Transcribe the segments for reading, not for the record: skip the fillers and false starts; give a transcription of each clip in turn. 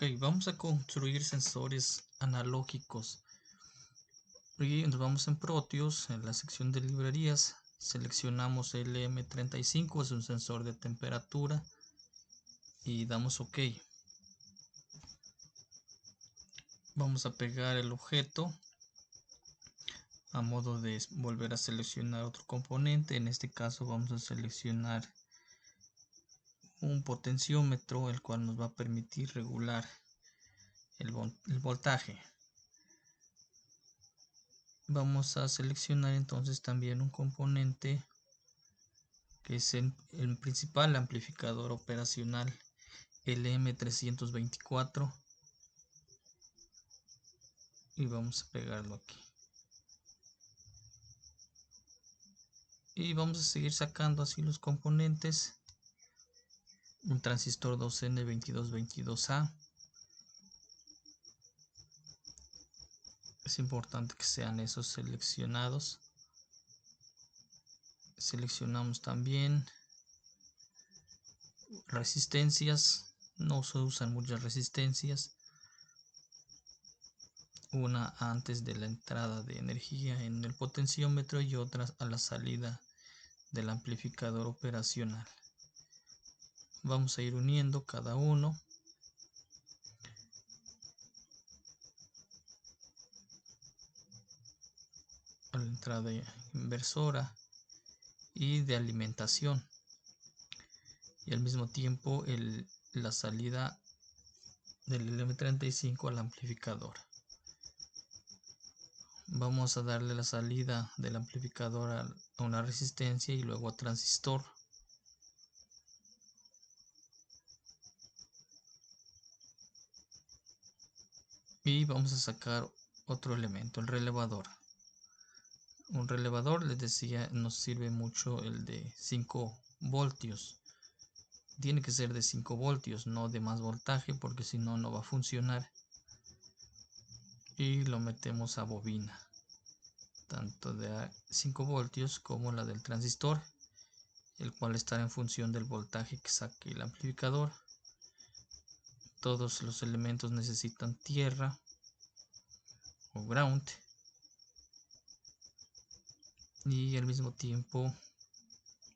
Ok, vamos a construir sensores analógicos. Y nos vamos en Proteus, en la sección de librerías. Seleccionamos el LM35, es un sensor de temperatura. Y damos OK. Vamos a pegar el objeto a modo de volver a seleccionar otro componente. En este caso vamos a seleccionar un potenciómetro, el cual nos va a permitir regular el voltaje. Vamos a seleccionar entonces también un componente que es el principal amplificador operacional, LM324, y vamos a pegarlo aquí. Y vamos a seguir sacando así los componentes. Un transistor 2N2222A. Es importante que sean esos seleccionados. Seleccionamos también resistencias. No se usan muchas resistencias. Una antes de la entrada de energía en el potenciómetro y otra a la salida del amplificador operacional. Vamos a ir uniendo cada uno. A la entrada inversora y de alimentación, y al mismo tiempo la salida del LM35 al amplificador. Vamos a darle la salida del amplificador a una resistencia y luego a transistor. Y vamos a sacar otro elemento, el relevador. Un relevador, les decía, nos sirve mucho el de 5 voltios. Tiene que ser de 5 voltios, no de más voltaje, porque si no, no va a funcionar. Y lo metemos a bobina, tanto de 5 voltios como la del transistor, el cual estará en función del voltaje que saque el amplificador. Todos los elementos necesitan tierra o ground, y al mismo tiempo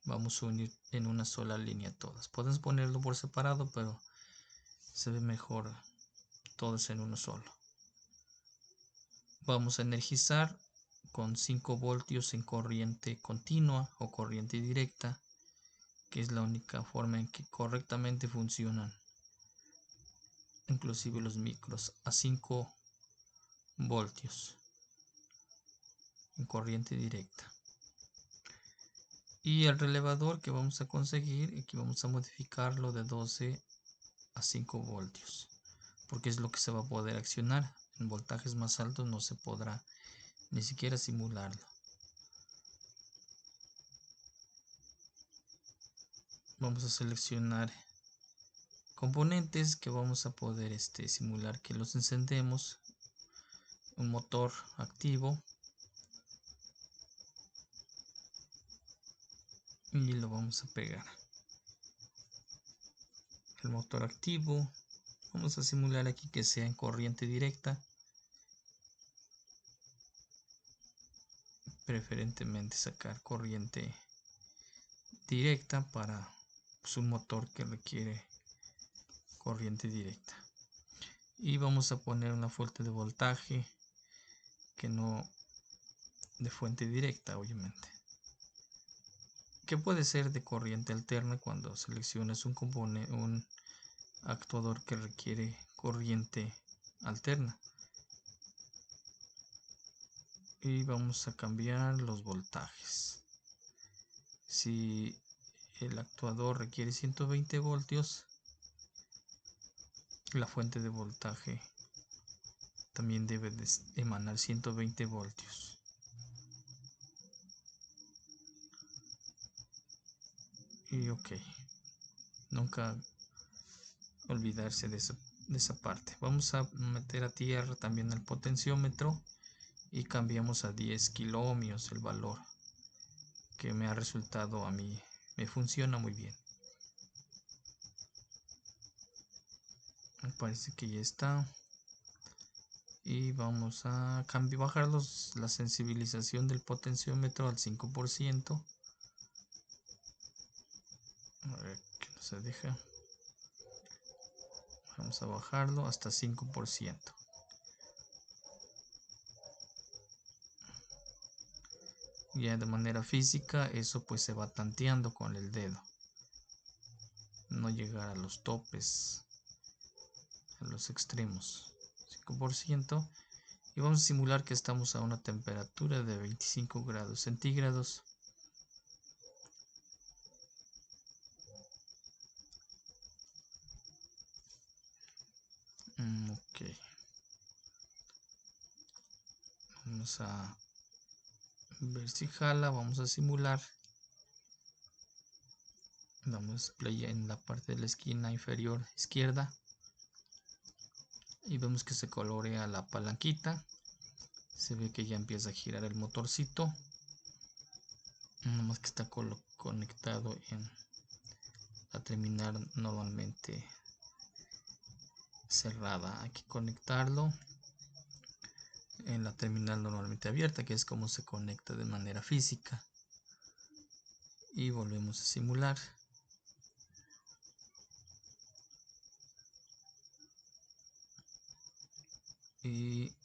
vamos a unir en una sola línea todas. Podemos ponerlo por separado, pero se ve mejor todos en uno solo. Vamos a energizar con 5 voltios en corriente continua o corriente directa, que es la única forma en que correctamente funcionan inclusive los micros, a 5 voltios en corriente directa. Y el relevador que vamos a conseguir, aquí vamos a modificarlo de 12 a 5 voltios, porque es lo que se va a poder accionar. En voltajes más altos no se podrá ni siquiera simularlo. Vamos a seleccionar componentes que vamos a poder simular que los encendemos. Un motor activo, y lo vamos a pegar. El motor activo, vamos a simular aquí que sea en corriente directa, preferentemente sacar corriente directa para un motor que requiere corriente directa. Y vamos a poner una fuente de voltaje que no de fuente directa, obviamente, que puede ser de corriente alterna cuando selecciones un actuador que requiere corriente alterna. Y vamos a cambiar los voltajes. Si el actuador requiere 120 voltios, la fuente de voltaje también debe de emanar 120 voltios. Y ok, nunca olvidarse de esa parte. Vamos a meter a tierra también el potenciómetro y cambiamos a 10 kiloohmios el valor, que me ha resultado a mí, me funciona muy bien. Me parece que ya está. Y vamos a bajar la sensibilización del potenciómetro al 5%. A ver que no se deja. Vamos a bajarlo hasta 5%. Ya de manera física eso pues se va tanteando con el dedo. No llegar a los topes, a los extremos. 5%. Y vamos a simular que estamos a una temperatura de 25 grados centígrados. Ok. Vamos a ver si jala. Vamos a simular. Damos play en la parte de la esquina inferior izquierda. Y vemos que se colorea la palanquita. Se ve que ya empieza a girar el motorcito. Nada más que está conectado en la terminal normalmente cerrada. Hay que conectarlo en la terminal normalmente abierta, que es como se conecta de manera física. Y volvemos a simular. Y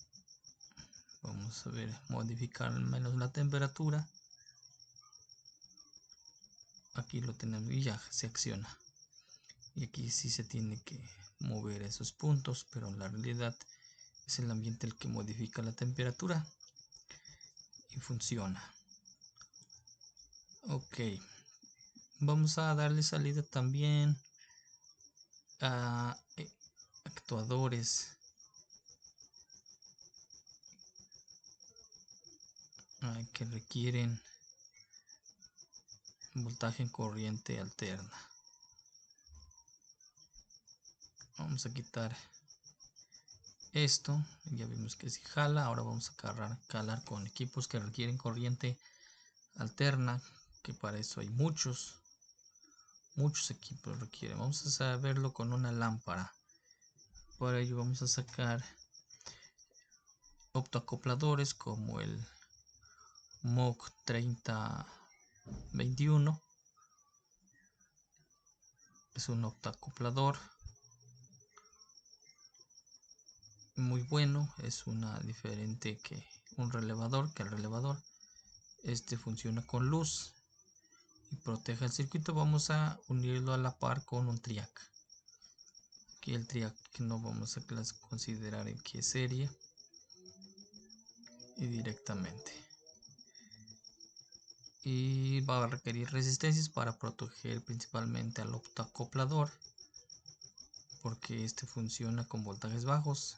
vamos a ver, modificar al menos la temperatura. Aquí lo tenemos y ya se acciona. Y aquí sí se tiene que mover esos puntos, pero en la realidad es el ambiente el que modifica la temperatura y funciona. Ok, vamos a darle salida también a actuadores que requieren voltaje en corriente alterna. Vamos a quitar esto. Ya vimos que si jala. Ahora vamos a calar con equipos que requieren corriente alterna, que para eso hay muchos equipos requieren. Vamos a saberlo con una lámpara. Para ello vamos a sacar optoacopladores como el MOC 3021. Es un optoacoplador muy bueno. Es una diferente que un relevador, que el relevador este funciona con luz y protege el circuito. Vamos a unirlo a la par con un triac. Aquí el triac no vamos a considerar en qué serie y directamente. Y va a requerir resistencias para proteger principalmente al optoacoplador, porque este funciona con voltajes bajos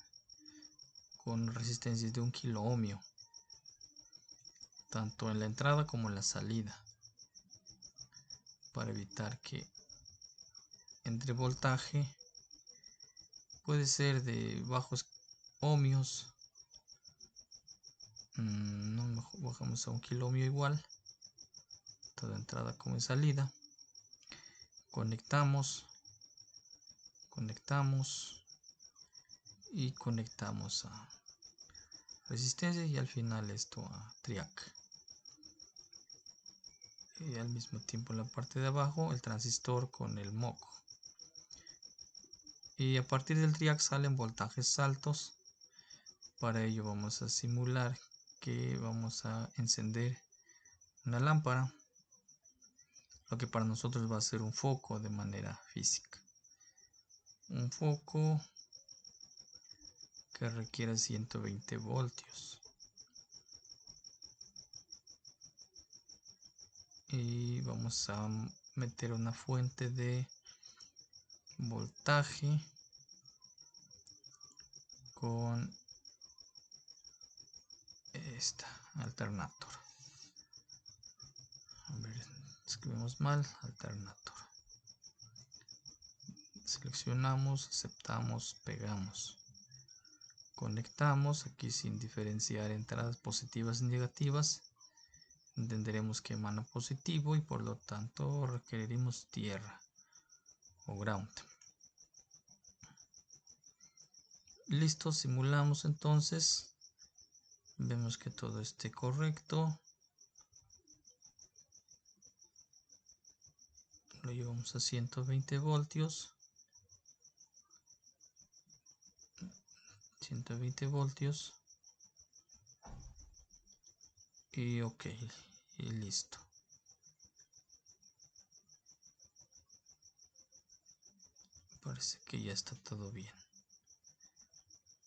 con resistencias de 1 kilo ohmio tanto en la entrada como en la salida, para evitar que entre voltaje. Puede ser de bajos ohmios. No, mejor bajamos a 1 kilo ohmio igual, tanto de entrada como en salida. Conectamos y conectamos a resistencia y al final esto a triac. Y al mismo tiempo en la parte de abajo el transistor con el MOC. Y a partir del triac salen voltajes altos. Para ello vamos a simular que vamos a encender una lámpara, lo que para nosotros va a ser un foco de manera física. Un foco que requiere 120 voltios. Y vamos a meter una fuente de voltaje con esta alternator. A ver, escribimos mal, alternator. Seleccionamos, aceptamos, pegamos. Conectamos aquí sin diferenciar entradas positivas y negativas. Entenderemos que emana positivo y por lo tanto requeriremos tierra o ground. Listo, simulamos entonces. Vemos que todo esté correcto. Lo llevamos a 120 voltios. 120 voltios. Y ok, y listo. Parece que ya está todo bien.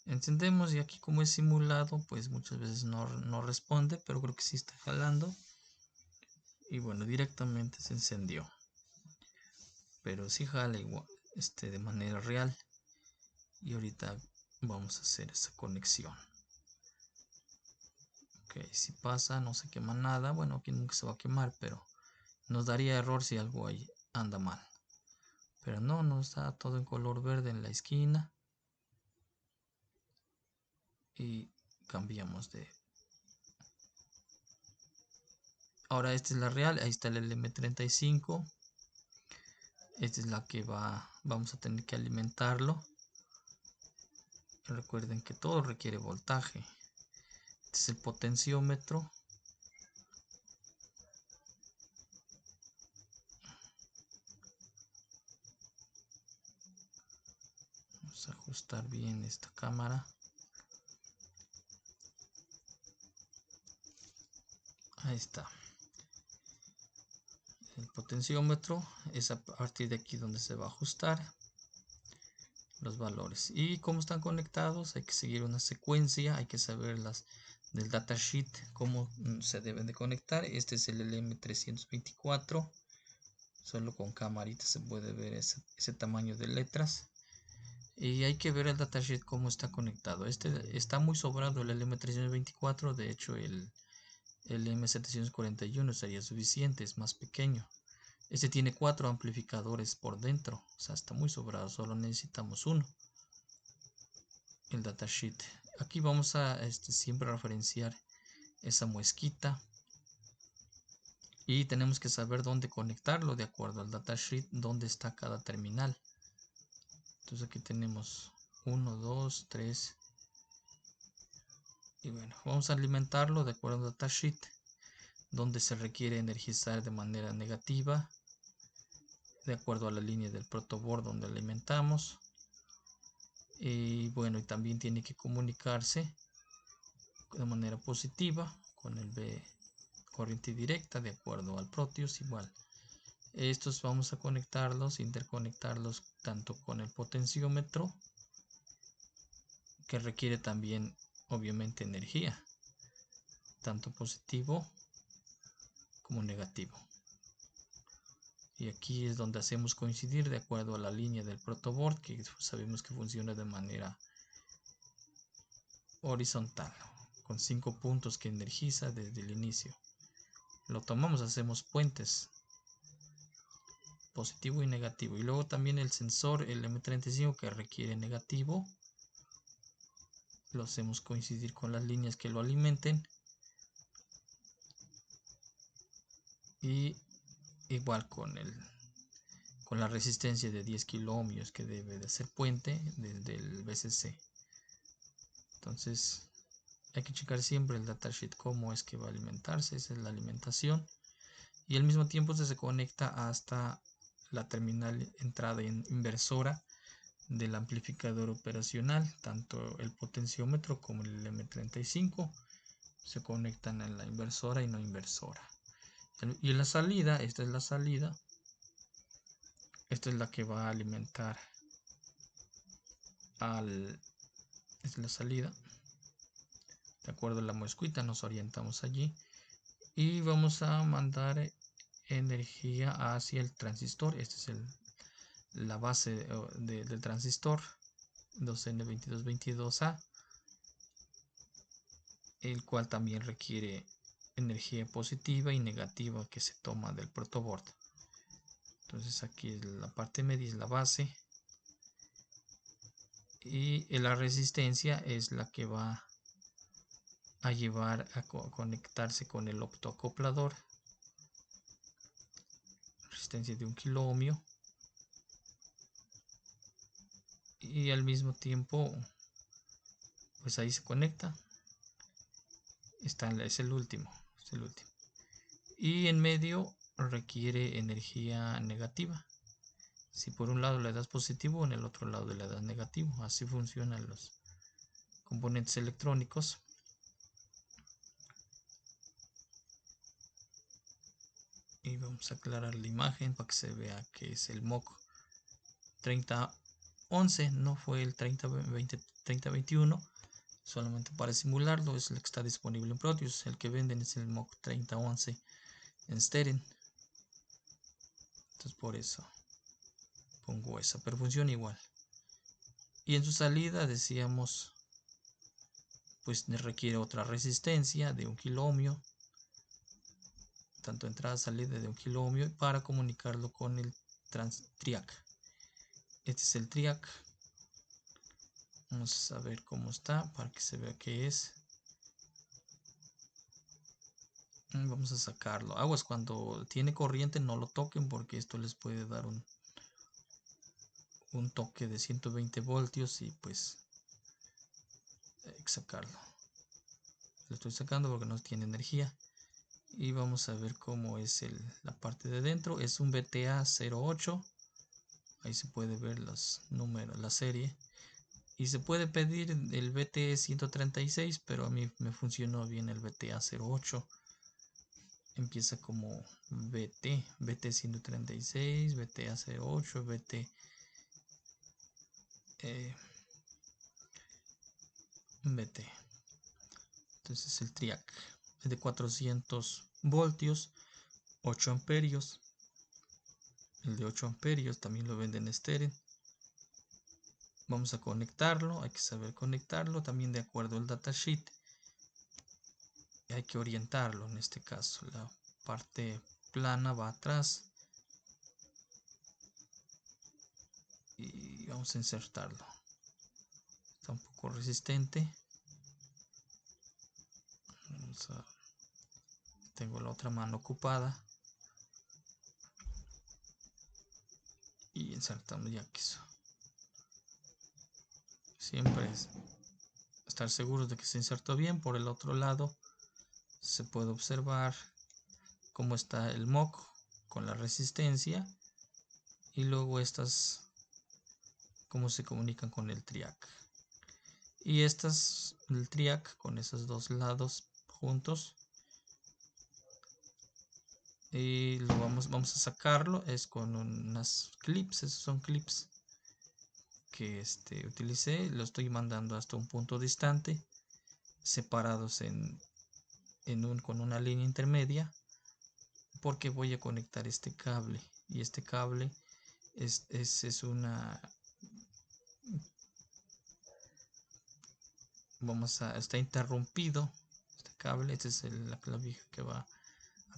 Encendemos y aquí como es simulado, pues muchas veces no responde, pero creo que sí está jalando. Y bueno, directamente se encendió. Pero sí jala igual, de manera real. Y ahorita vamos a hacer esa conexión. Ok, si pasa, no se quema nada. Bueno, aquí nunca se va a quemar, pero nos daría error si algo ahí anda mal. Pero no, nos da todo en color verde en la esquina. Y cambiamos de... Ahora esta es la real, ahí está el LM35. Esta es la que vamos a tener que alimentarlo. Recuerden que todo requiere voltaje. Este es el potenciómetro. Vamos a ajustar bien esta cámara. Ahí está. El potenciómetro es a partir de aquí donde se va a ajustar los valores. Y como están conectados, hay que seguir una secuencia, hay que saber del datasheet cómo se deben de conectar. Este es el LM324. Solo con camarita se puede ver ese tamaño de letras. Y hay que ver el datasheet cómo está conectado. Este está muy sobrado el LM324. De hecho, el M741 sería suficiente, es más pequeño. Este tiene 4 amplificadores por dentro, o sea, está muy sobrado, solo necesitamos uno. El datasheet. Aquí vamos a siempre referenciar esa muesquita. Y tenemos que saber dónde conectarlo de acuerdo al datasheet, dónde está cada terminal. Entonces aquí tenemos 1, 2, 3. Y bueno, vamos a alimentarlo de acuerdo al datasheet, donde se requiere energizar de manera negativa, de acuerdo a la línea del protoboard donde alimentamos. Y bueno, y también tiene que comunicarse de manera positiva con el B corriente directa de acuerdo al Proteus igual. Estos vamos a conectarlos, interconectarlos tanto con el potenciómetro, que requiere también obviamente energía, tanto positivo como negativo. Y aquí es donde hacemos coincidir de acuerdo a la línea del protoboard, que sabemos que funciona de manera horizontal, con 5 puntos que energiza desde el inicio. Lo tomamos, hacemos puentes positivo y negativo. Y luego también el sensor, el M35, que requiere negativo, lo hacemos coincidir con las líneas que lo alimenten. Y igual con la resistencia de 10 kiloohmios que debe de ser puente desde el VCC. Entonces hay que checar siempre el datasheet cómo es que va a alimentarse. Esa es la alimentación. Y al mismo tiempo se conecta hasta la terminal entrada inversora del amplificador operacional. Tanto el potenciómetro como el M35 se conectan en la inversora y no inversora. Y en la salida, esta es la salida. Esta es la que va a alimentar esta es la salida. De acuerdo a la muesquita nos orientamos allí. Y vamos a mandar energía hacia el transistor. Esta es la base del transistor 2N2222A, el cual también requiere energía positiva y negativa que se toma del protoboard. Entonces aquí es la parte media, es la base, y la resistencia es la que va a llevar a conectarse con el optoacoplador, resistencia de 1 kiloohmio, y al mismo tiempo pues ahí se conecta. Es el último, y en medio requiere energía negativa. Si por un lado le das positivo, en el otro lado le das negativo. Así funcionan los componentes electrónicos. Y vamos a aclarar la imagen para que se vea que es el MOC 3011, no fue el 3021, solamente para simularlo. Es el que está disponible en Proteus. El que venden es el MOC 3011 en Steren. Entonces por eso pongo esa, pero funciona igual. Y en su salida decíamos, pues requiere otra resistencia de 1 kilo ohmio, tanto entrada salida de 1 kilo ohmio, para comunicarlo con el triac. Este es el triac. Vamos a ver cómo está para que se vea qué es. Vamos a sacarlo. Aguas, cuando tiene corriente no lo toquen, porque esto les puede dar un toque de 120 voltios y pues hay que sacarlo. Lo estoy sacando porque no tiene energía. Y vamos a ver cómo es la parte de dentro. Es un BTA08. Ahí se puede ver los números, la serie. Y se puede pedir el BT136, pero a mí me funcionó bien el BTA08. Empieza como BT136, BTA08, BT. Entonces el triac es de 400 voltios, 8 amperios. El de 8 amperios también lo venden en Steren. Vamos a conectarlo, hay que saber conectarlo también de acuerdo al datasheet. Hay que orientarlo. En este caso la parte plana va atrás y vamos a insertarlo. Está un poco resistente. Tengo la otra mano ocupada y insertamos ya que eso. Siempre es estar seguros de que se insertó bien. Por el otro lado se puede observar cómo está el MOC con la resistencia, y luego estas cómo se comunican con el triac. Y estas, el triac con esos dos lados juntos, y lo vamos a sacarlo. Es con unas clips. Esos son clips que utilicé. Lo estoy mandando hasta un punto distante, separados con una línea intermedia, porque voy a conectar este cable. Y este cable es una, está interrumpido este cable. Este es la clavija que va a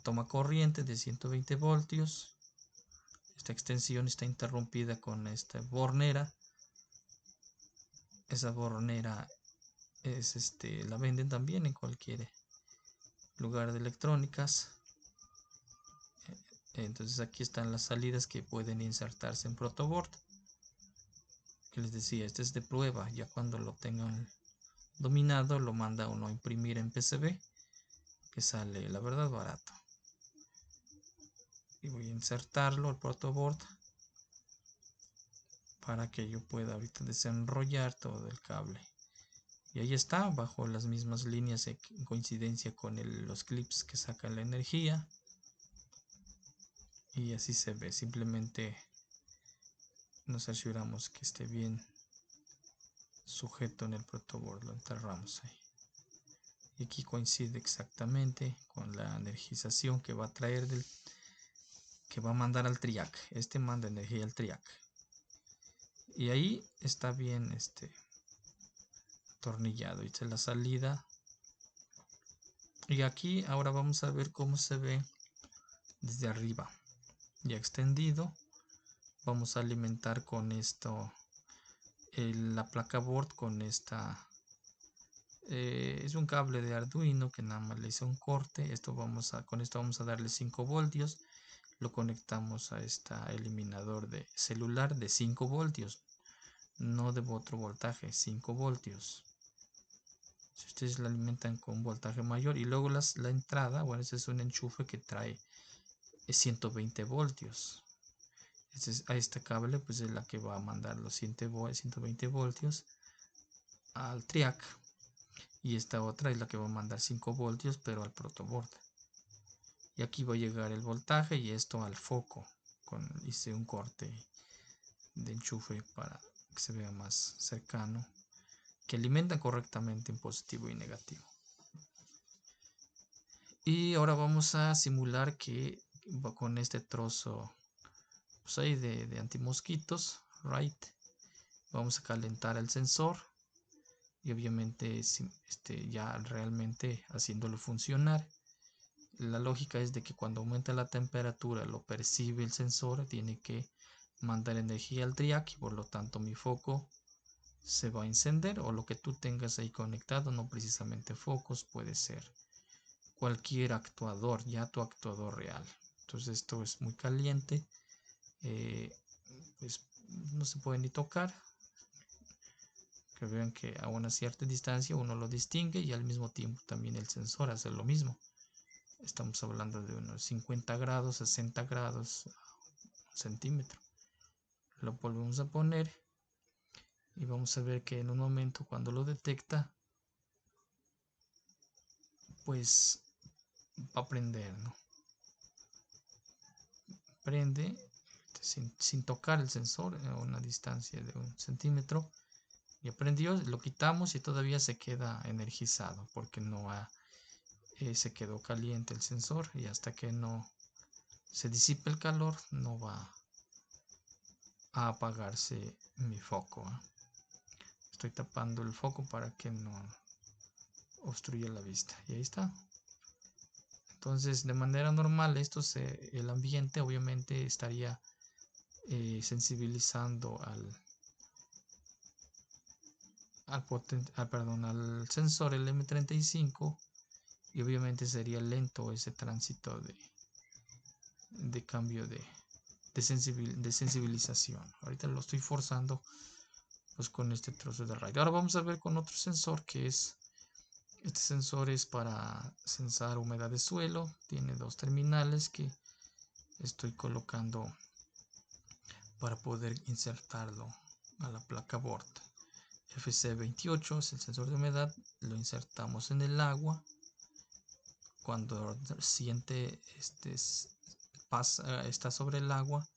toma corriente de 120 voltios. Esta extensión está interrumpida con esta bornera. Esa bornera es la venden también en cualquier lugar de electrónicas. Entonces aquí están las salidas que pueden insertarse en protoboard. Que les decía, este es de prueba. Ya cuando lo tengan dominado, lo manda uno a imprimir en PCB, que sale la verdad barato. Y voy a insertarlo al protoboard para que yo pueda ahorita desenrollar todo el cable. Y ahí está, bajo las mismas líneas, en coincidencia con los clips que sacan la energía. Y así se ve. Simplemente nos aseguramos que esté bien sujeto en el protoboard. Lo enterramos ahí. Y aquí coincide exactamente con la energización que va a traer que va a mandar al triac. Este manda energía al triac. Y ahí está bien atornillado. Esta es la salida. Y aquí ahora vamos a ver cómo se ve desde arriba. Ya extendido. Vamos a alimentar con esto la placa board con esta. Es un cable de Arduino que nada más le hice un corte. Con esto vamos a darle 5 voltios. Lo conectamos a este eliminador de celular de 5 voltios. No de otro voltaje, 5 voltios. Si ustedes la alimentan con voltaje mayor y luego la entrada, bueno, ese es un enchufe que trae 120 voltios. A este cable pues es la que va a mandar los 120 voltios al triac, y esta otra es la que va a mandar 5 voltios pero al protoboard. Y aquí va a llegar el voltaje y esto al foco. Hice un corte de enchufe para que se vea más cercano, que alimenta correctamente en positivo y negativo. Y ahora vamos a simular que con este trozo pues ahí de antimosquitos, right, vamos a calentar el sensor y obviamente ya realmente haciéndolo funcionar. La lógica es de que cuando aumenta la temperatura lo percibe el sensor, tiene que mandar energía al triac y por lo tanto mi foco se va a encender, o lo que tú tengas ahí conectado, no precisamente focos, puede ser cualquier actuador, ya tu actuador real. Entonces esto es muy caliente, pues no se puede ni tocar, que vean que a una cierta distancia uno lo distingue y al mismo tiempo también el sensor hace lo mismo. Estamos hablando de unos 50 grados, 60 grados, un centímetro. Lo volvemos a poner y vamos a ver que en un momento cuando lo detecta, pues va a prender, ¿no? Prende sin tocar el sensor a una distancia de un centímetro. Ya prendió, lo quitamos y todavía se queda energizado porque no se quedó caliente el sensor, y hasta que no se disipe el calor no va a apagarse mi foco. Estoy tapando el foco para que no obstruya la vista, y ahí está. Entonces de manera normal el ambiente obviamente estaría sensibilizando al sensor, el M35, y obviamente sería lento ese tránsito de cambio de sensibilización. Ahorita lo estoy forzando pues con este trozo de radio. Ahora vamos a ver con otro sensor, que es este sensor es para sensar humedad de suelo. Tiene dos terminales que estoy colocando para poder insertarlo a la placa board. FC28 es el sensor de humedad, lo insertamos en el agua. Cuando siente está sobre el agua,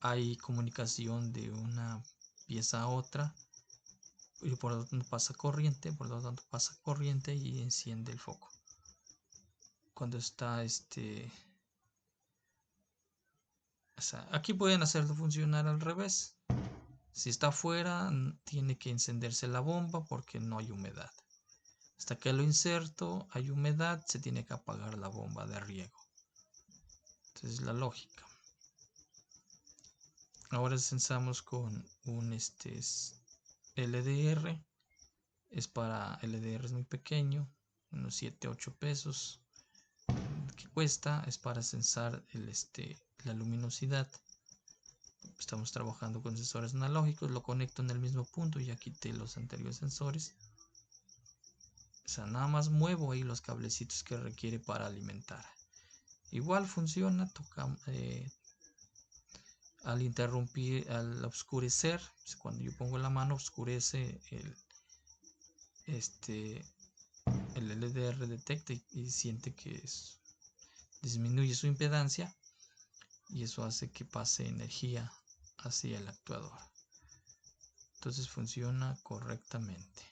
hay comunicación de una pieza a otra y por lo tanto pasa corriente, y enciende el foco. Cuando está o sea, aquí pueden hacerlo funcionar al revés. Si está afuera, tiene que encenderse la bomba porque no hay humedad. Hasta que lo inserto, hay humedad, se tiene que apagar la bomba de riego. Entonces la lógica. Ahora sensamos con un LDR. LDR es muy pequeño, unos 7-8 pesos que cuesta. Es para sensar la luminosidad. Estamos trabajando con sensores analógicos, lo conecto en el mismo punto, ya quité los anteriores sensores. O sea, nada más muevo ahí los cablecitos que requiere para alimentar. Igual funciona, al interrumpir, al oscurecer, cuando yo pongo la mano oscurece el LDR detecta y siente que disminuye su impedancia, y eso hace que pase energía hacia el actuador. Entonces funciona correctamente.